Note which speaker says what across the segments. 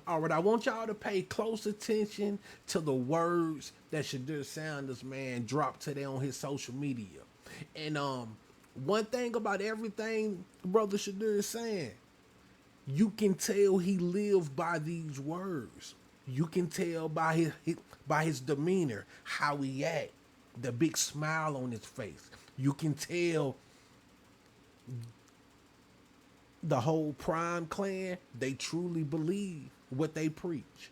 Speaker 1: All right, I want y'all to pay close attention to the words that Shedeur Sanders, man, dropped today on his social media. And one thing about everything Brother Shedeur is saying, you can tell he lived by these words. You can tell by his demeanor, how he act, the big smile on his face. You can tell the whole Prime clan, they truly believe what they preach.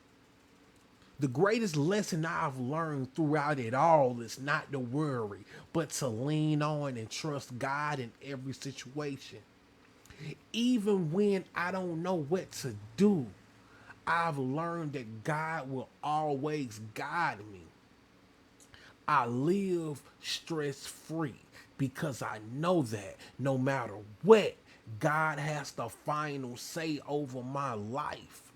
Speaker 1: The greatest lesson I've learned throughout it all is not to worry, but to lean on and trust God in every situation. Even when I don't know what to do, I've learned that God will always guide me. I live stress free because I know that no matter what, God has the final say over my life.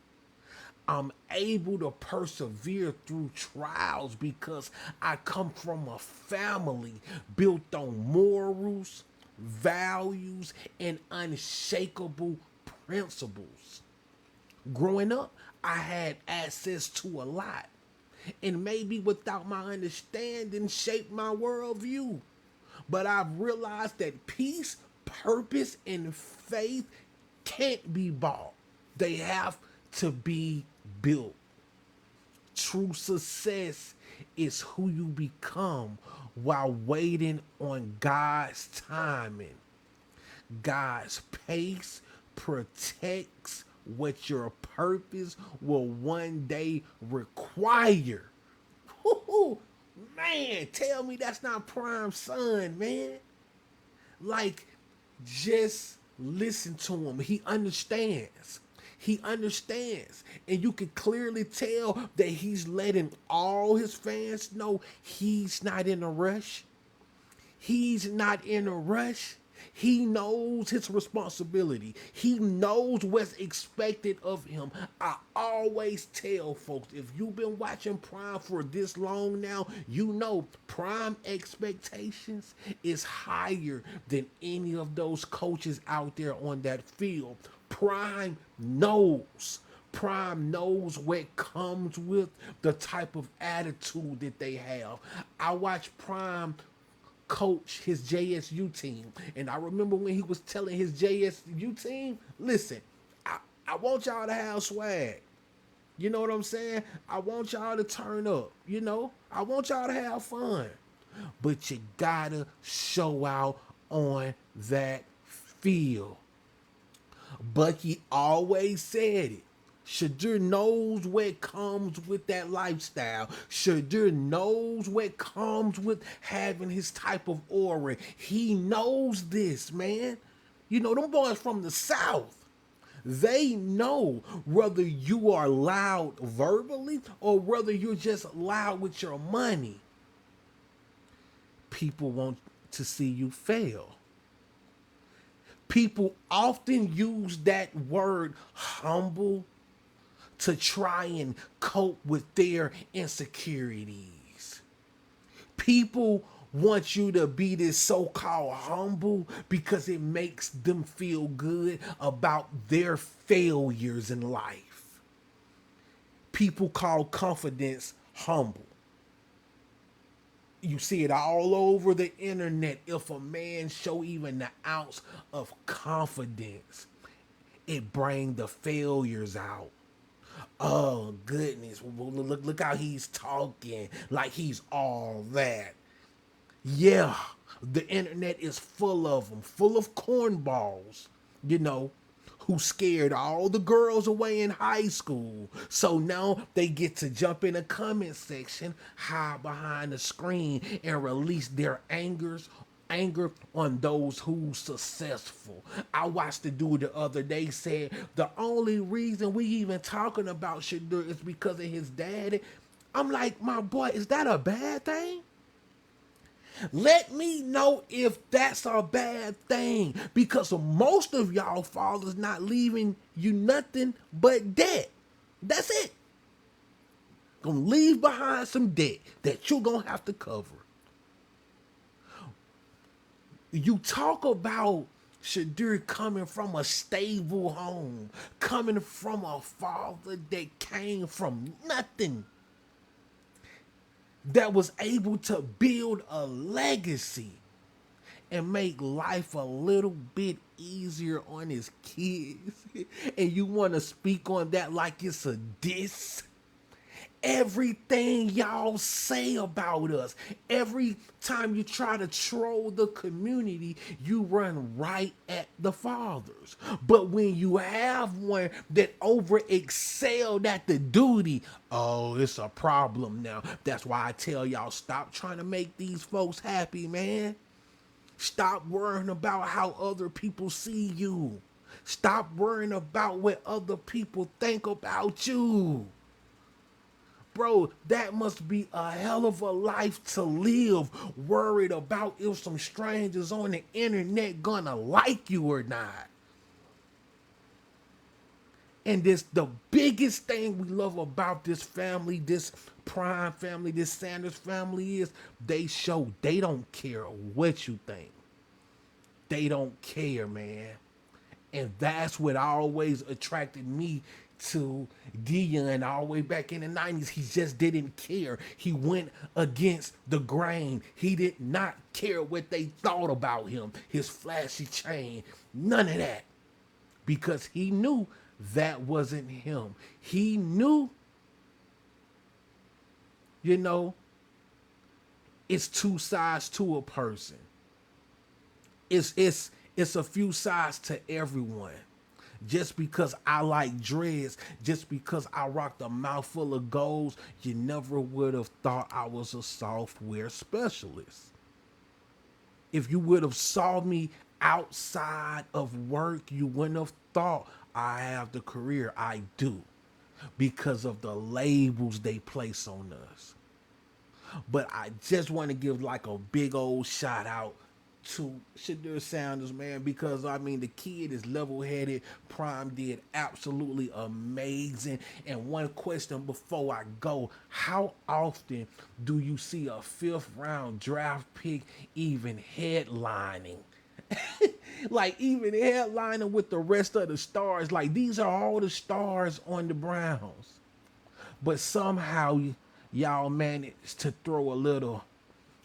Speaker 1: I'm able to persevere through trials because I come from a family built on morals, values, and unshakable principles. Growing up, I had access to a lot, and maybe without my understanding, shaped my worldview. But I've realized that peace, purpose, and faith can't be bought. They have to be built. True success is who you become while waiting on God's timing. God's pace protects what your purpose will one day require. Woo-hoo. Man, tell me that's not Prime Son, man. Like, just listen to him. He understands. He understands. And you can clearly tell that he's letting all his fans know he's not in a rush. He's not in a rush. He knows his responsibility. He knows what's expected of him. I always tell folks, if you've been watching Prime for this long now, you know Prime expectations is higher than any of those coaches out there on that field. Prime knows. Prime knows what comes with the type of attitude that they have. I watch Prime coach his JSU team. And I remember when he was telling his JSU team, listen, I want y'all to have swag. You know what I'm saying? I want y'all to turn up. I want y'all to have fun. But you gotta show out on that field. Bucky always said it. Shaduer knows what comes with that lifestyle. Shaduer knows what comes with having his type of aura. He knows this, man. Them boys from the South. They know whether you are loud verbally or whether you're just loud with your money. People want to see you fail. People often use that word humble to try and cope with their insecurities. People want you to be this so-called humble because it makes them feel good about their failures in life. People call confidence humble. You see it all over the internet. If a man show even the ounce of confidence, it bring the failures out. Oh goodness, look how he's talking like he's all that. Yeah, the internet is full of them, full of cornballs, you know, who scared all the girls away in high school. So now they get to jump in the comment section, hide behind the screen, and release their anger on those who's successful. I watched the dude the other day said the only reason we even talking about Shedeur is because of his daddy. I'm like, my boy, is that a bad thing? Let me know if that's a bad thing, because most of y'all fathers not leaving you nothing but debt. That's it. Gonna leave behind some debt that you're gonna have to cover. You talk about Shedeur coming from a stable home, coming from a father that came from nothing, that was able to build a legacy and make life a little bit easier on his kids. And you want to speak on that like it's a diss? Everything y'all say about us, every time you try to troll the community, you run right at the fathers. But when you have one that over excelled at the duty, oh, it's a problem now. That's why I tell y'all, stop trying to make these folks happy, man. Stop worrying about how other people see you. Stop worrying about what other people think about you. Bro, that must be a hell of a life to live, worried about if some strangers on the internet gonna like you or not. And this the biggest thing we love about this family, this Prime family, this Sanders family is they show they don't care what you think. They don't care, man. And that's what always attracted me to Dion all the way back in the 90s. He just didn't care. He went against the grain. He did not care what they thought about him, his flashy chain, none of that. Because he knew that wasn't him. He knew, you know, it's two sides to a person. It's a few sides to everyone. Just because I like dreads, just because I rocked a mouthful of golds, you never would have thought I was a software specialist. If you would have saw me outside of work, you wouldn't have thought I have the career I do because of the labels they place on us. But I just want to give like a big old shout out to Shedeur Sanders, man, because I mean the kid is level-headed. Prime did absolutely amazing. And one question before I go: how often do you see a fifth-round draft pick even headlining? Like even headlining with the rest of the stars. Like these are all the stars on the Browns, but somehow y'all managed to throw a little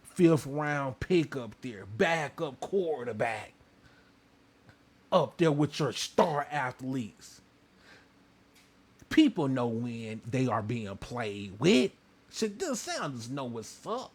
Speaker 1: fifth round pick up there, backup quarterback up there with your star athletes. People know when they are being played with. Shedeur Sanders know what's up.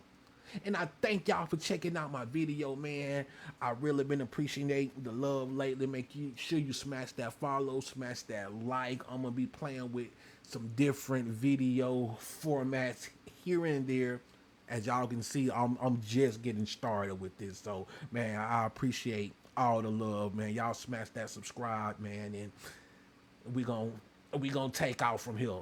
Speaker 1: And I thank y'all for checking out my video, man. I really been appreciating the love lately. Make sure you smash that follow, smash that like. I'm gonna be playing with some different video formats here and there. As y'all can see, I'm just getting started with this. So, man, I appreciate all the love, man. Y'all smash that subscribe, man, and we gonna take out from here.